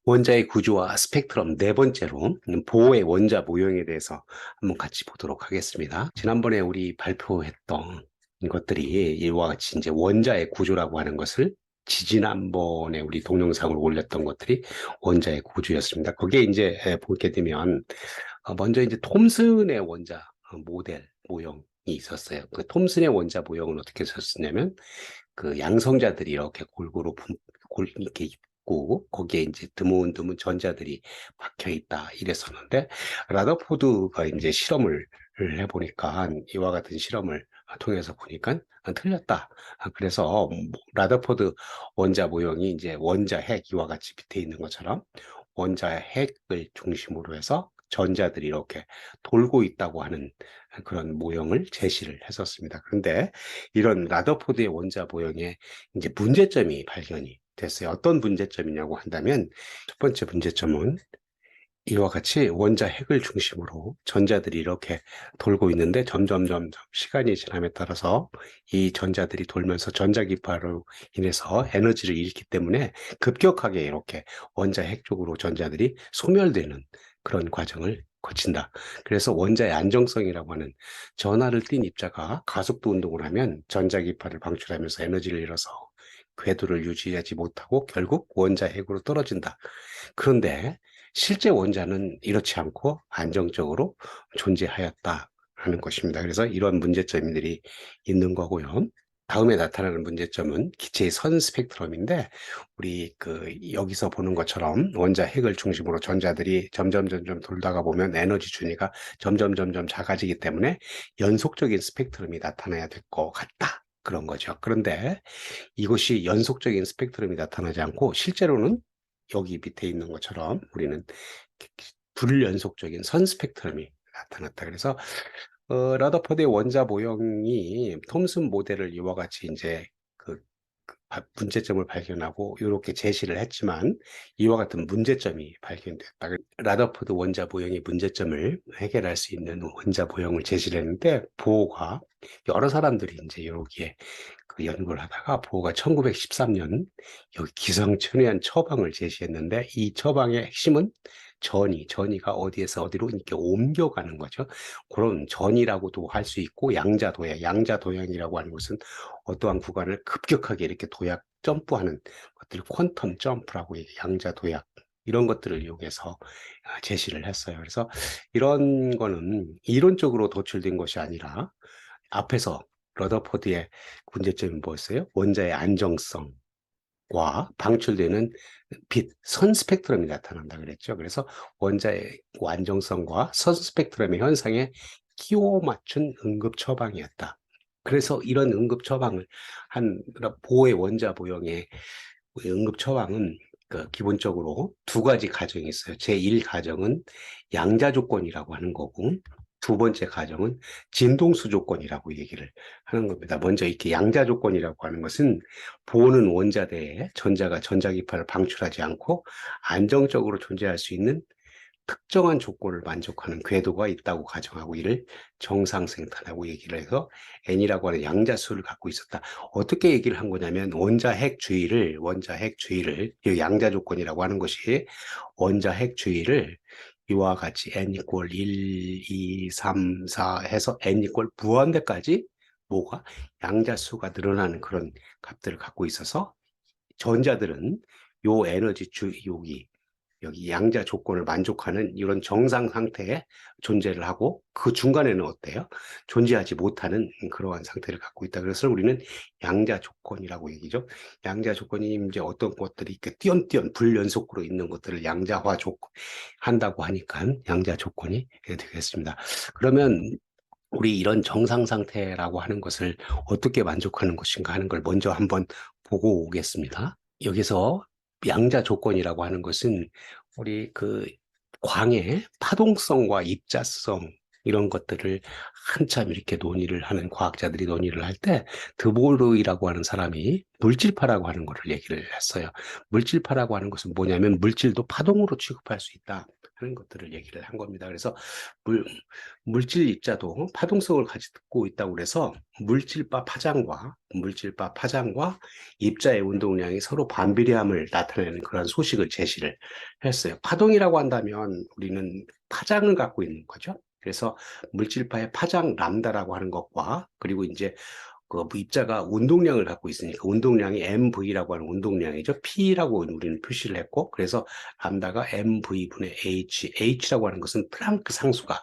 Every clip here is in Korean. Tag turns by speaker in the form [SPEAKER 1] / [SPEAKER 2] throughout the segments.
[SPEAKER 1] 원자의 구조와 스펙트럼 네 번째로 보호의 원자 모형에 대해서 한번 같이 보도록 하겠습니다. 지난번에 우리 발표했던 것들이 이와 같이 이제 원자의 구조라고 하는 것을 지지난번에 우리 동영상을 올렸던 것들이 원자의 구조였습니다. 거기에 이제 보게 되면 먼저 이제 톰슨의 원자 모델 모형이 있었어요. 그 톰슨의 원자 모형은 어떻게 썼냐면 그 양성자들이 이렇게 골고루 이렇게 있고 거기에 이제 드문드문 전자들이 박혀 있다 이랬었는데 라더포드가 이제 실험을 해보니까 이와 같은 실험을 통해서 보니까 틀렸다. 그래서 라더포드 원자 모형이 이제 원자 핵 이와 같이 밑에 있는 것처럼 원자 핵을 중심으로 해서 전자들이 이렇게 돌고 있다고 하는 그런 모형을 제시를 했었습니다. 그런데 이런 라더포드의 원자 모형에 이제 문제점이 발견이 됐어요. 어떤 문제점이냐고 한다면 첫 번째 문제점은 이와 같이 원자 핵을 중심으로 전자들이 이렇게 돌고 있는데 점점 시간이 지남에 따라서 이 전자들이 돌면서 전자기파로 인해서 에너지를 잃기 때문에 급격하게 이렇게 원자 핵 쪽으로 전자들이 소멸되는 그런 과정을 거친다. 그래서 원자의 안정성이라고 하는 전하를 띤 입자가 가속도 운동을 하면 전자기파를 방출하면서 에너지를 잃어서 궤도를 유지하지 못하고 결국 원자 핵으로 떨어진다. 그런데 실제 원자는 이렇지 않고 안정적으로 존재하였다 하는 것입니다. 그래서 이런 문제점들이 있는 거고요. 다음에 나타나는 문제점은 기체의 선 스펙트럼인데 우리 여기서 보는 것처럼 원자 핵을 중심으로 전자들이 점점 돌다가 보면 에너지 준위가 점점 작아지기 때문에 연속적인 스펙트럼이 나타나야 될 것 같다. 그런 거죠. 그런데 이것이 연속적인 스펙트럼이 나타나지 않고 실제로는 여기 밑에 있는 것처럼 우리는 불연속적인 선 스펙트럼이 나타났다. 그래서 라더포드의 원자 모형이 톰슨 모델을 이와 같이 이제 문제점을 발견하고 이렇게 제시를 했지만 이와 같은 문제점이 발견됐다. 라더포드 원자 모형의 문제점을 해결할 수 있는 원자 모형을 제시를 했는데 보호가 여러 사람들이 이제 여기에 연구를 하다가 보호가 1913년 여기 기상천외한 처방을 제시했는데 이 처방의 핵심은 전이가 어디에서 어디로 이렇게 옮겨가는 거죠. 그런 전이라고도 할 수 있고 양자도약이라고 하는 것은 어떠한 구간을 급격하게 이렇게 도약 점프하는 것들을 퀀텀 점프라고 양자도약 이런 것들을 이용해서 제시를 했어요. 그래서 이런 거는 이론적으로 도출된 것이 아니라 앞에서 러더포드의 문제점이 뭐였어요? 원자의 안정성과 방출되는 선 스펙트럼이 나타난다 그랬죠. 그래서 원자의 안정성과 선 스펙트럼의 현상에 끼워 맞춘 응급 처방이었다. 그래서 이런 응급 처방을 한 보호의 원자 모형의 응급 처방은 기본적으로 두 가지 가정이 있어요. 제1 가정은 양자 조건이라고 하는 거고 두 번째 가정은 진동수 조건이라고 얘기를 하는 겁니다. 먼저 이렇게 양자 조건이라고 하는 것은 보호는 원자대에 전자가 전자기파를 방출하지 않고 안정적으로 존재할 수 있는 특정한 조건을 만족하는 궤도가 있다고 가정하고 이를 정상생탄하고 얘기를 해서 N이라고 하는 양자수를 갖고 있었다. 어떻게 얘기를 한 거냐면 원자 핵 주위를 이 양자 조건이라고 하는 것이 원자 핵 주위를 이와 같이 N 이퀄 1, 2, 3, 4 해서 N 이퀄 무한대까지 뭐가 양자수가 늘어나는 그런 값들을 갖고 있어서 전자들은 요 에너지 주 여기 양자 조건을 만족하는 이런 정상 상태에 존재를 하고 그 중간에는 어때요? 존재하지 못하는 그러한 상태를 갖고 있다. 그래서 우리는 양자 조건이라고 얘기죠. 양자 조건이 이제 어떤 것들이 이렇게 띄엄띄엄 불연속으로 있는 것들을 양자화 조건 한다고 하니까 양자 조건이 되겠습니다. 그러면 우리 이런 정상 상태라고 하는 것을 어떻게 만족하는 것인가 하는 걸 먼저 한번 보고 오겠습니다. 여기서 양자 조건이라고 하는 것은 우리 광의 파동성과 입자성 이런 것들을 한참 이렇게 논의를 하는 과학자들이 논의를 할 때 드보르이라고 하는 사람이 물질파라고 하는 것을 얘기를 했어요. 물질파라고 하는 것은 뭐냐면 물질도 파동으로 취급할 수 있다 하는 것들을 얘기를 한 겁니다. 그래서 물, 물질 입자도 파동성을 가지고 있다고 그래서 물질파 파장과 입자의 운동량이 서로 반비례함을 나타내는 그런 소식을 제시를 했어요. 파동이라고 한다면 우리는 파장을 갖고 있는 거죠. 그래서 물질파의 파장 람다라고 하는 것과 그리고 이제 그 입자가 운동량을 갖고 있으니까 운동량이 mv라고 하는 운동량이죠. p라고 우리는 표시를 했고 그래서 람다가 mv분의 h라고 하는 것은 플랑크 상수가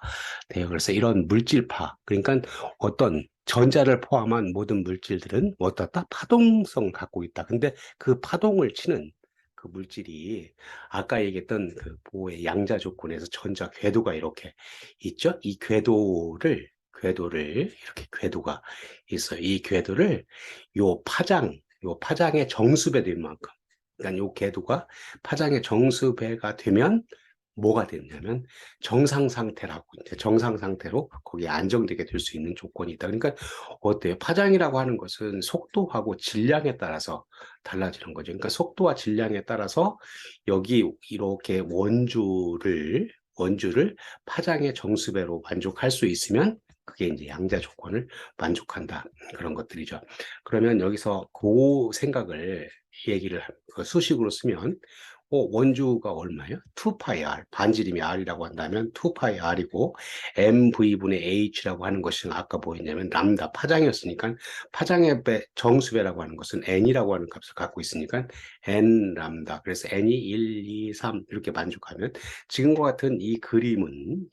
[SPEAKER 1] 돼요. 그래서 이런 물질파 그러니까 어떤 전자를 포함한 모든 물질들은 어떻다? 파동성을 갖고 있다. 근데 그 파동을 치는 그 물질이 아까 얘기했던 그 보호의 양자 조건에서 전자 궤도가 이렇게 있죠. 이 궤도를 이렇게 궤도가 있어요. 이 궤도를 요 파장의 정수배 된 만큼, 그러니까 요 궤도가 파장의 정수배가 되면 뭐가 됐냐면 정상 상태라고 이제 정상 상태로 거기에 안정되게 될 수 있는 조건이 있다. 그러니까 어때요? 파장이라고 하는 것은 속도하고 질량에 따라서 달라지는 거죠. 그러니까 속도와 질량에 따라서 여기 이렇게 원주를 파장의 정수배로 만족할 수 있으면 그게 이제 양자 조건을 만족한다. 그런 것들이죠. 그러면 여기서 그 생각을 그 수식으로 쓰면 원주가 얼마예요? 2파이 r. 반지름이 r이라고 한다면 2파이 r이고 mv분의 h라고 하는 것은 아까 뭐였냐면 람다 파장이었으니까 파장의 정수배라고 하는 것은 n이라고 하는 값을 갖고 있으니까 n 람다. 그래서 n이 1, 2, 3 이렇게 만족하면 지금과 같은 이 그림은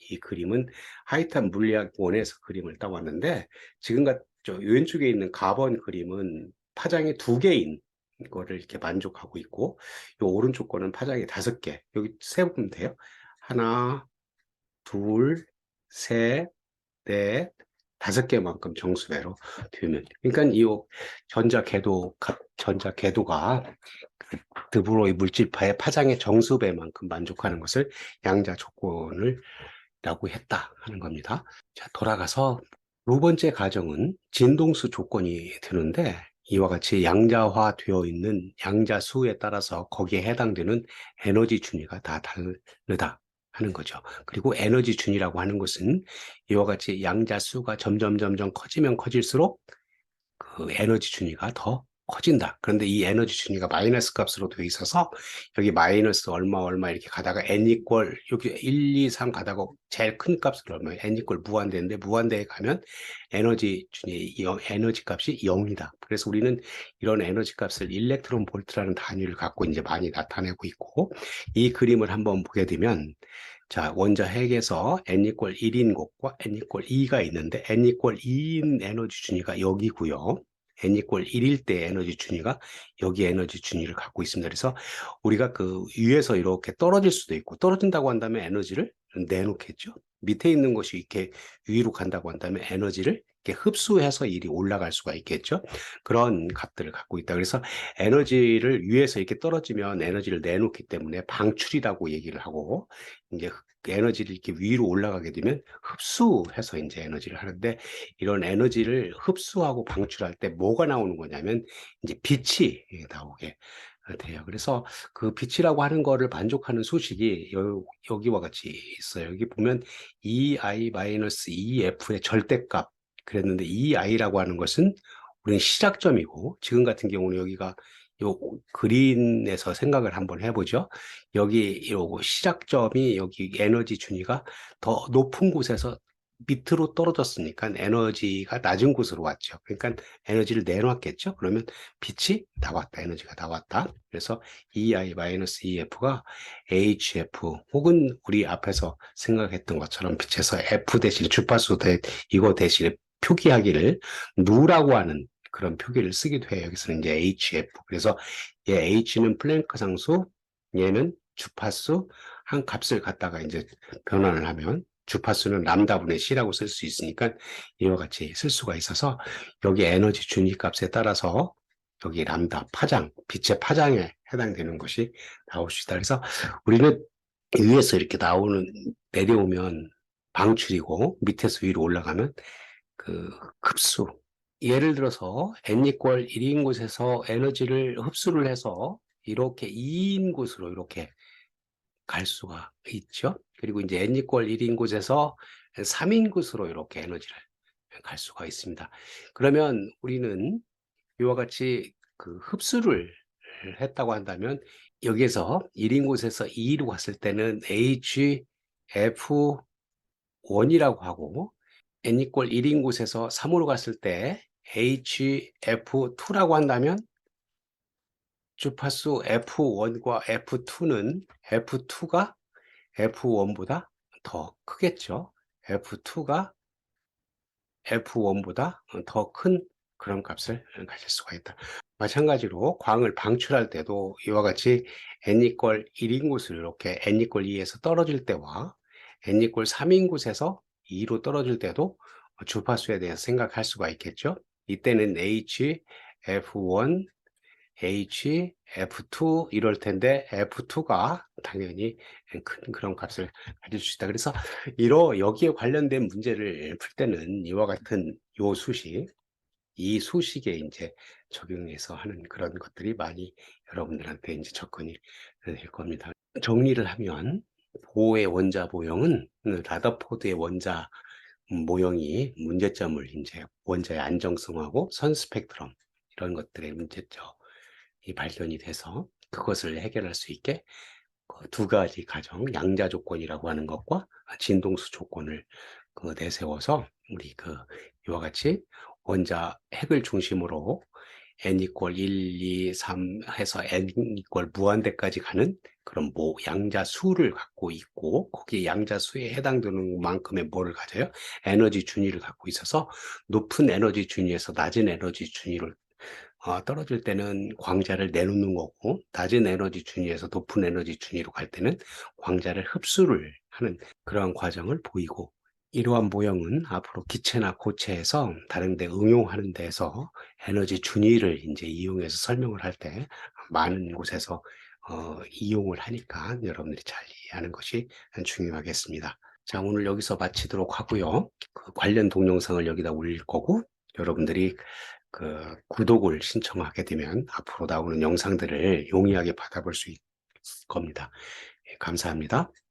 [SPEAKER 1] 하이탄 물리학원에서 그림을 따왔는데 지금 저 왼쪽에 있는 가번 그림은 파장이 2개인 거를 이렇게 만족하고 있고 요 오른쪽 거는 파장이 5개. 여기 세보면 돼요. 하나, 둘, 셋, 넷, 5개만큼 정수배로 되면. 그러니까 이 전자 궤도가 드브로이 물질파의 파장의 정수배만큼 만족하는 것을 양자 조건을 라고 했다 하는 겁니다. 자, 돌아가서 두 번째 가정은 진동수 조건이 되는데 이와 같이 양자화되어 있는 양자수에 따라서 거기에 해당되는 에너지 준위가 다 다르다 하는 거죠. 그리고 에너지 준위라고 하는 것은 이와 같이 양자수가 점점 커지면 커질수록 그 에너지 준위가 더 커진다. 그런데 이 에너지 준위가 마이너스 값으로 되어 있어서 여기 마이너스 얼마 이렇게 가다가 n 이퀄 여기 1, 2, 3 가다가 제일 큰 값은 얼마예요? n 이퀄 무한대인데 무한대에 가면 에너지 준위 에너지 값이 0이다. 그래서 우리는 이런 에너지 값을 일렉트론 볼트라는 단위를 갖고 이제 많이 나타내고 있고 이 그림을 한번 보게 되면 자, 원자 핵에서 n 이퀄 1인 곳과 n 이퀄 2가 있는데 n 이퀄 2인 에너지 준위가 여기고요. n 이퀄 1일 때 에너지 준위가 여기 에너지 준위를 갖고 있습니다. 그래서 우리가 그 위에서 이렇게 떨어질 수도 있고 떨어진다고 한다면 에너지를 내놓겠죠. 밑에 있는 것이 이렇게 위로 간다고 한다면 에너지를 이렇게 흡수해서 이리 올라갈 수가 있겠죠. 그런 값들을 갖고 있다. 그래서 에너지를 위에서 이렇게 떨어지면 에너지를 내놓기 때문에 방출이라고 얘기를 하고 이제 에너지를 이렇게 위로 올라가게 되면 흡수해서 이제 에너지를 하는데 이런 에너지를 흡수하고 방출할 때 뭐가 나오는 거냐면 이제 빛이 나오게 돼요. 그래서 그 빛이라고 하는 거를 만족하는 수식이 여기와 같이 있어요. 여기 보면 EI-EF의 절대값 그랬는데 EI라고 하는 것은 우리는 시작점이고 지금 같은 경우는 여기가 요 그린에서 생각을 한번 해보죠. 여기 요거 시작점이 여기 에너지 준위가 더 높은 곳에서 밑으로 떨어졌으니까 에너지가 낮은 곳으로 왔죠. 그러니까 에너지를 내놓았겠죠. 그러면 빛이 나왔다. 에너지가 나왔다. 그래서 EI-EF가 HF 혹은 우리 앞에서 생각했던 것처럼 빛에서 F 대신 주파수 이거 대신에 표기하기를 누라고 하는 그런 표기를 쓰기도 해요. 여기서는 이제 HF. 그래서 얘 H는 플랭크 상수, 얘는 주파수 한 값을 갖다가 이제 변환을 하면 주파수는 람다분의 C라고 쓸 수 있으니까 이와 같이 쓸 수가 있어서 여기 에너지 준위 값에 따라서 여기 람다 파장, 빛의 파장에 해당되는 것이 나올 수 있다. 그래서 우리는 위에서 이렇게 내려오면 방출이고 밑에서 위로 올라가면 그 흡수. 예를 들어서 n = 1인 곳에서 에너지를 흡수를 해서 이렇게 2인 곳으로 이렇게 갈 수가 있죠. 그리고 이제 n = 1인 곳에서 3인 곳으로 이렇게 에너지를 갈 수가 있습니다. 그러면 우리는 이와 같이 그 흡수를 했다고 한다면 여기에서 1인 곳에서 2로 갔을 때는 HF1이라고 하고 n = 1인 곳에서 3으로 갔을 때 HF2라고 한다면 주파수 F1과 F2는 F2가 F1보다 더 크겠죠. F2가 F1보다 더 큰 그런 값을 가질 수가 있다. 마찬가지로 광을 방출할 때도 이와 같이 n = 1인 곳을 이렇게 n = 2에서 떨어질 때와 n = 3인 곳에서 2로 떨어질 때도 주파수에 대해서 생각할 수가 있겠죠. 이때는 HF1, HF2 이럴 텐데 F2가 당연히 큰 그런 값을 가질 수 있다. 그래서 여기에 관련된 문제를 풀 때는 이와 같은 요 수식, 이 수식에 이제 적용해서 하는 그런 것들이 많이 여러분들한테 이제 접근이 될 겁니다. 정리를 하면 보의 원자 모형은 라더포드의 원자 모형이 문제점을 이제 원자의 안정성하고 선 스펙트럼 이런 것들의 문제점이 발견이 돼서 그것을 해결할 수 있게 그두 가지 가정, 양자 조건이라고 하는 것과 진동수 조건을 내세워서 우리 이와 같이 원자 핵을 중심으로 n = 1, 2, 3 해서 n = 무한대까지 가는 그런 양자 수를 갖고 있고 거기에 양자 수에 해당되는 만큼의 뭐를 가져요? 에너지 준위를 갖고 있어서 높은 에너지 준위에서 낮은 에너지 준위를 떨어질 때는 광자를 내놓는 거고 낮은 에너지 준위에서 높은 에너지 준위로 갈 때는 광자를 흡수를 하는 그러한 과정을 보이고 이러한 모형은 앞으로 기체나 고체에서 다른 데 응용하는 데서 에너지 준위를 이제 이용해서 설명을 할 때 많은 곳에서 이용을 하니까 여러분들이 잘 이해하는 것이 중요하겠습니다. 자, 오늘 여기서 마치도록 하고요. 관련 동영상을 여기다 올릴 거고 여러분들이 구독을 신청하게 되면 앞으로 나오는 영상들을 용이하게 받아볼 수 있을 겁니다. 예, 감사합니다.